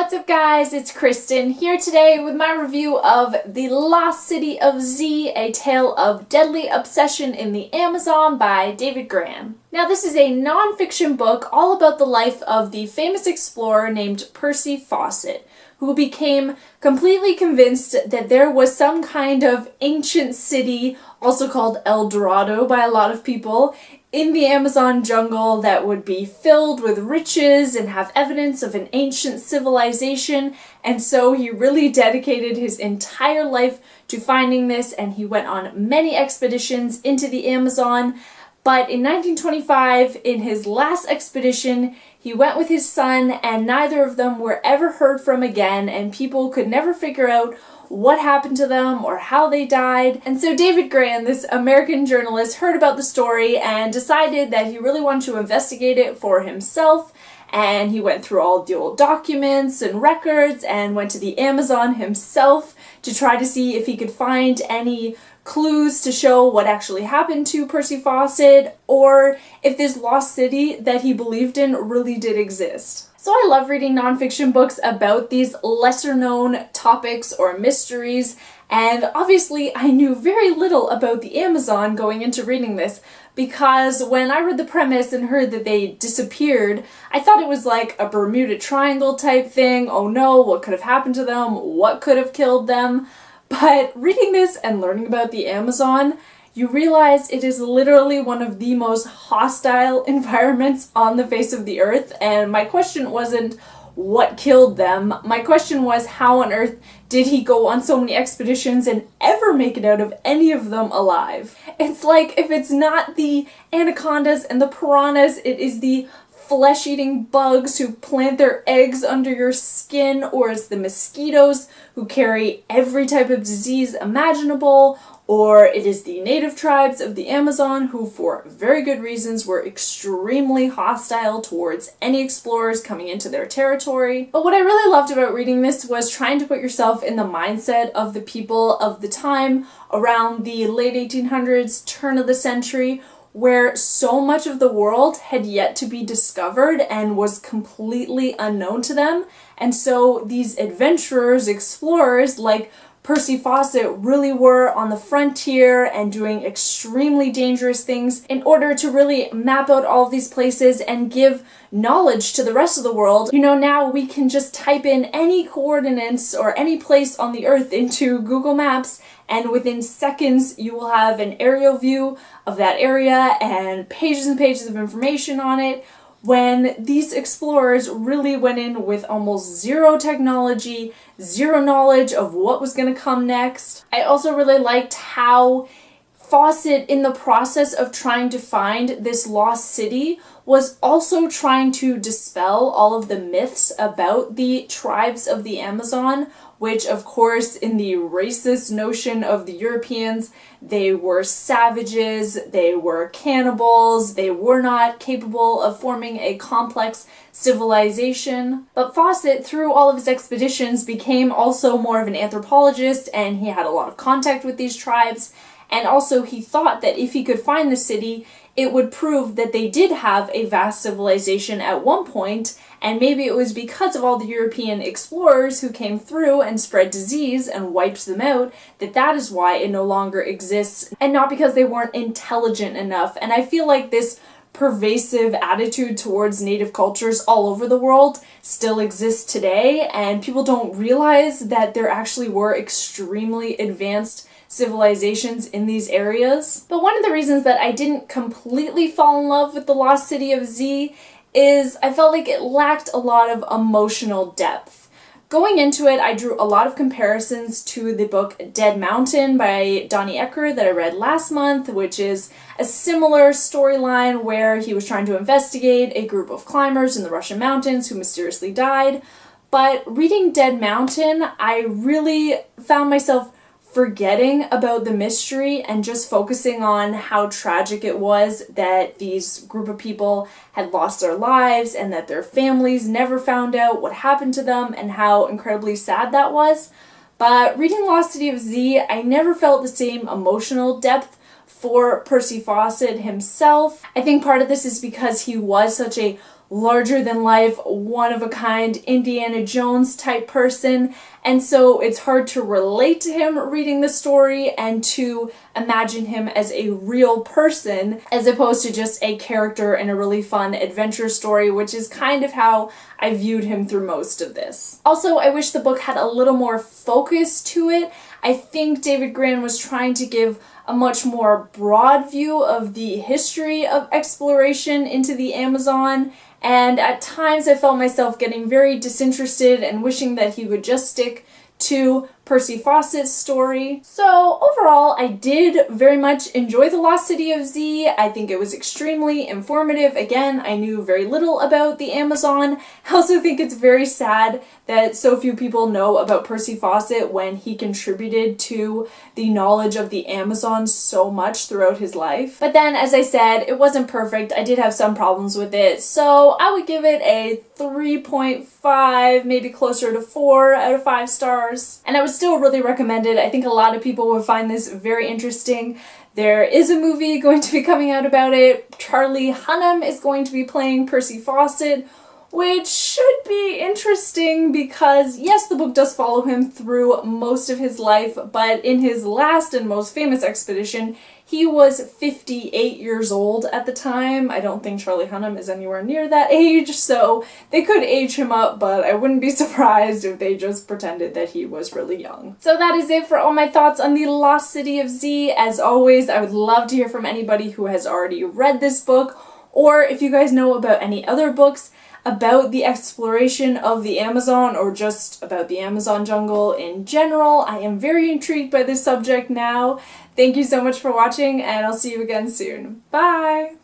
What's up guys, it's Kristen here today with my review of The Lost City of Z, A Tale of Deadly Obsession in the Amazon by David Grann. Now this is a non-fiction book all about the life of the famous explorer named Percy Fawcett, who became completely convinced that there was some kind of ancient city, also called El Dorado by a lot of people, in the Amazon jungle that would be filled with riches and have evidence of an ancient civilization, and so he really dedicated his entire life to finding this, and he went on many expeditions into the Amazon. But in 1925, in his last expedition, he went with his son, and neither of them were ever heard from again, and people could never figure out what happened to them or how they died. And so David Grann, this American journalist, heard about the story and decided that he really wanted to investigate it for himself. And he went through all the old documents and records and went to the Amazon himself to try to see if he could find any clues to show what actually happened to Percy Fawcett, or if this lost city that he believed in really did exist. So I love reading nonfiction books about these lesser known topics or mysteries, and obviously I knew very little about the Amazon going into reading this, because when I read the premise and heard that they disappeared, I thought it was like a Bermuda Triangle type thing. Oh no, what could have happened to them? What could have killed them? But reading this and learning about the Amazon, you realize it is literally one of the most hostile environments on the face of the earth, and my question wasn't what killed them. My question was, how on earth did he go on so many expeditions and ever make it out of any of them alive? It's like, if it's not the anacondas and the piranhas, it is the flesh-eating bugs who plant their eggs under your skin, or it's the mosquitoes who carry every type of disease imaginable, or it is the native tribes of the Amazon who, for very good reasons, were extremely hostile towards any explorers coming into their territory. But what I really loved about reading this was trying to put yourself in the mindset of the people of the time around the late 1800s, turn of the century, where so much of the world had yet to be discovered and was completely unknown to them. And so these adventurers, explorers like Percy Fawcett really were on the frontier and doing extremely dangerous things in order to really map out all of these places and give knowledge to the rest of the world. You know, now we can just type in any coordinates or any place on the earth into Google Maps, and within seconds you will have an aerial view of that area and pages of information on it, when these explorers really went in with almost zero technology, zero knowledge of what was going to come next. I also really liked how Fawcett, in the process of trying to find this lost city, was also trying to dispel all of the myths about the tribes of the Amazon, which of course, in the racist notion of the Europeans, they were savages, they were cannibals, they were not capable of forming a complex civilization. But Fawcett, through all of his expeditions, became also more of an anthropologist, and he had a lot of contact with these tribes. And also he thought that if he could find the city, it would prove that they did have a vast civilization at one point, and maybe it was because of all the European explorers who came through and spread disease and wiped them out that is why it no longer exists, and not because they weren't intelligent enough. And I feel like this pervasive attitude towards native cultures all over the world still exists today, and people don't realize that there actually were extremely advanced civilizations in these areas. But one of the reasons that I didn't completely fall in love with The Lost City of Z is I felt like it lacked a lot of emotional depth. Going into it, I drew a lot of comparisons to the book Dead Mountain by Donnie Ecker that I read last month, which is a similar storyline where he was trying to investigate a group of climbers in the Russian mountains who mysteriously died. But reading Dead Mountain, I really found myself forgetting about the mystery and just focusing on how tragic it was that these group of people had lost their lives and that their families never found out what happened to them, and how incredibly sad that was. But reading Lost City of Z, I never felt the same emotional depth for Percy Fawcett himself. I think part of this is because he was such a larger than life, one of a kind, Indiana Jones type person, and so it's hard to relate to him reading the story and to imagine him as a real person as opposed to just a character in a really fun adventure story, which is kind of how I viewed him through most of this. Also, I wish the book had a little more focus to it. I think David Grann was trying to give a much more broad view of the history of exploration into the Amazon, and at times I felt myself getting very disinterested and wishing that he would just stick to Percy Fawcett's story. So overall, I did very much enjoy The Lost City of Z. I think it was extremely informative. Again, I knew very little about the Amazon. I also think it's very sad that so few people know about Percy Fawcett when he contributed to the knowledge of the Amazon so much throughout his life. But then, as I said, it wasn't perfect. I did have some problems with it, so I would give it a 3.5, maybe closer to 4 out of 5 stars. And I would still really recommend it. I think a lot of people would find this very interesting. There is a movie going to be coming out about it. Charlie Hunnam is going to be playing Percy Fawcett, which should be interesting because, yes, the book does follow him through most of his life, but in his last and most famous expedition, he was 58 years old at the time. I don't think Charlie Hunnam is anywhere near that age, so they could age him up, but I wouldn't be surprised if they just pretended that he was really young. So that is it for all my thoughts on The Lost City of Z. As always, I would love to hear from anybody who has already read this book, or if you guys know about any other books about the exploration of the Amazon or just about the Amazon jungle in general. I am very intrigued by this subject now. Thank you so much for watching, and I'll see you again soon. Bye!